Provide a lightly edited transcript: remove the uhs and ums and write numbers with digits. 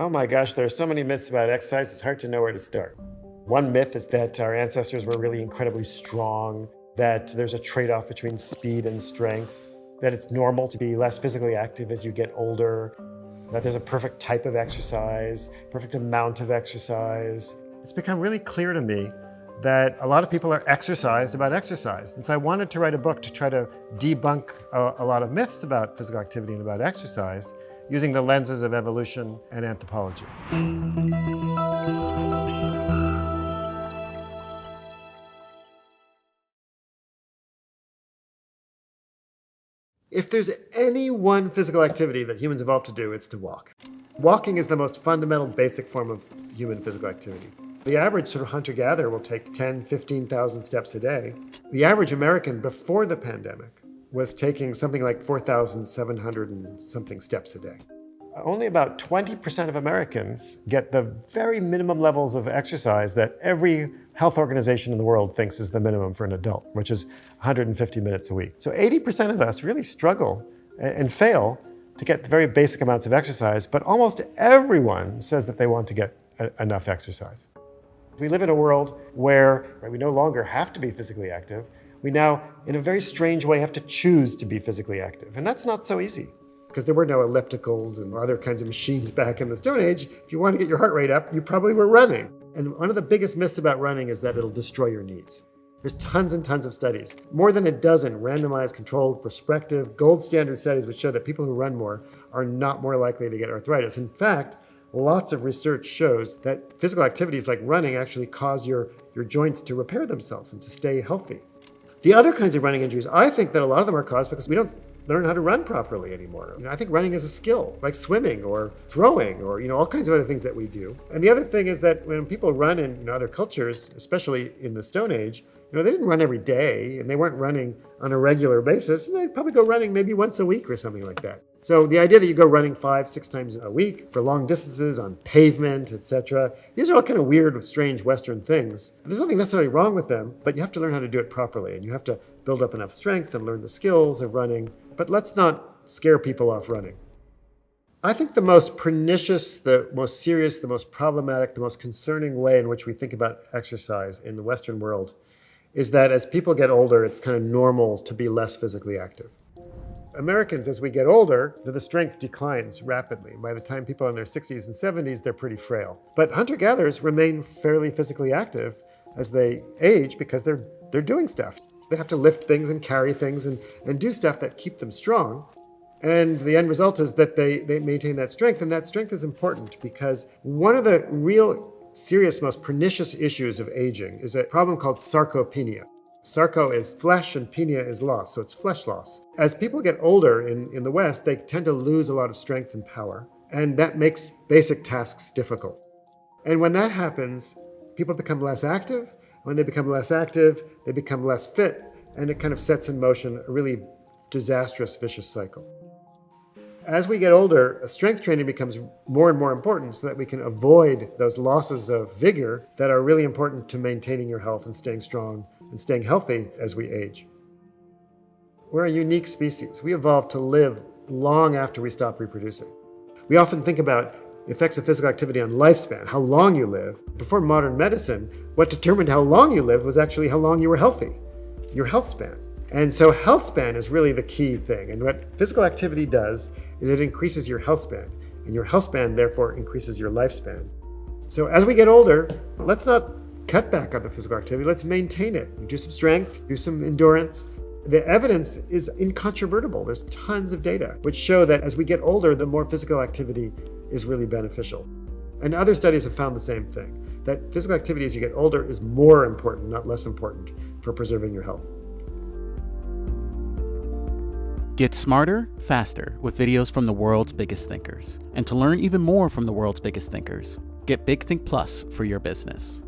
Oh my gosh, there are so many myths about exercise, it's hard to know where to start. One myth is that our ancestors were really incredibly strong, that there's a trade-off between speed and strength, that it's normal to be less physically active as you get older, that there's a perfect type of exercise, perfect amount of exercise. It's become really clear to me that a lot of people are exercised about exercise. And so I wanted to write a book to try to debunk a lot of myths about physical activity and about exercise using the lenses of evolution and anthropology. If there's any one physical activity that humans evolved to do, it's to walk. Walking is the most fundamental, basic form of human physical activity. The average sort of hunter-gatherer will take 10, 15,000 steps a day. The average American before the pandemic was taking something like 4,700 and something steps a day. Only about 20% of Americans get the very minimum levels of exercise that every health organization in the world thinks is the minimum for an adult, which is 150 minutes a week. So 80% of us really struggle and fail to get the very basic amounts of exercise, but almost everyone says that they want to get enough exercise. We live in a world where we no longer have to be physically active. We now, in a very strange way, have to choose to be physically active. And that's not so easy, because there were no ellipticals and other kinds of machines back in the Stone Age. If you want to get your heart rate up, you probably were running. And one of the biggest myths about running is that it'll destroy your knees. There's tons and tons of studies, more than a dozen randomized, controlled, prospective, gold standard studies which show that people who run more are not more likely to get arthritis. In fact, lots of research shows that physical activities like running actually cause your joints to repair themselves and to stay healthy. The other kinds of running injuries, I think that a lot of them are caused because we don't learn how to run properly anymore. I think running is a skill, like swimming or throwing or all kinds of other things that we do. And the other thing is that when people run in other cultures, especially in the Stone Age, they didn't run every day and they weren't running on a regular basis. They'd probably go running maybe once a week or something like that. So the idea that you go running 5-6 times a week for long distances on pavement, etc., these are all kind of weird, strange Western things. There's nothing necessarily wrong with them, but you have to learn how to do it properly, and you have to build up enough strength and learn the skills of running. But let's not scare people off running. I think the most pernicious, the most serious, the most problematic, the most concerning way in which we think about exercise in the Western world is that as people get older, it's kind of normal to be less physically active. Americans, as we get older, the strength declines rapidly. By the time people are in their 60s and 70s, they're pretty frail. But hunter-gatherers remain fairly physically active as they age because they're doing stuff. They have to lift things and carry things and do stuff that keep them strong. And the end result is that they maintain that strength, and that strength is important because one of the real serious, most pernicious issues of aging is a problem called sarcopenia. Sarco is flesh and penia is loss, so it's flesh loss. As people get older in the West, they tend to lose a lot of strength and power, and that makes basic tasks difficult. And when that happens, people become less active. When they become less active, they become less fit, and it kind of sets in motion a really disastrous, vicious cycle. As we get older, strength training becomes more and more important so that we can avoid those losses of vigor that are really important to maintaining your health and staying strong and staying healthy as we age. We're a unique species. We evolved to live long after we stop reproducing. We often think about the effects of physical activity on lifespan, how long you live. Before modern medicine, what determined how long you lived was actually how long you were healthy, your health span. And so health span is really the key thing. And what physical activity does is it increases your health span. And your health span, therefore, increases your lifespan. So as we get older, let's not cut back on the physical activity. Let's maintain it. Do some strength, do some endurance. The evidence is incontrovertible. There's tons of data which show that as we get older, the more physical activity is really beneficial. And other studies have found the same thing, that physical activity as you get older is more important, not less important, for preserving your health. Get smarter, faster with videos from the world's biggest thinkers. And to learn even more from the world's biggest thinkers, get Big Think Plus for your business.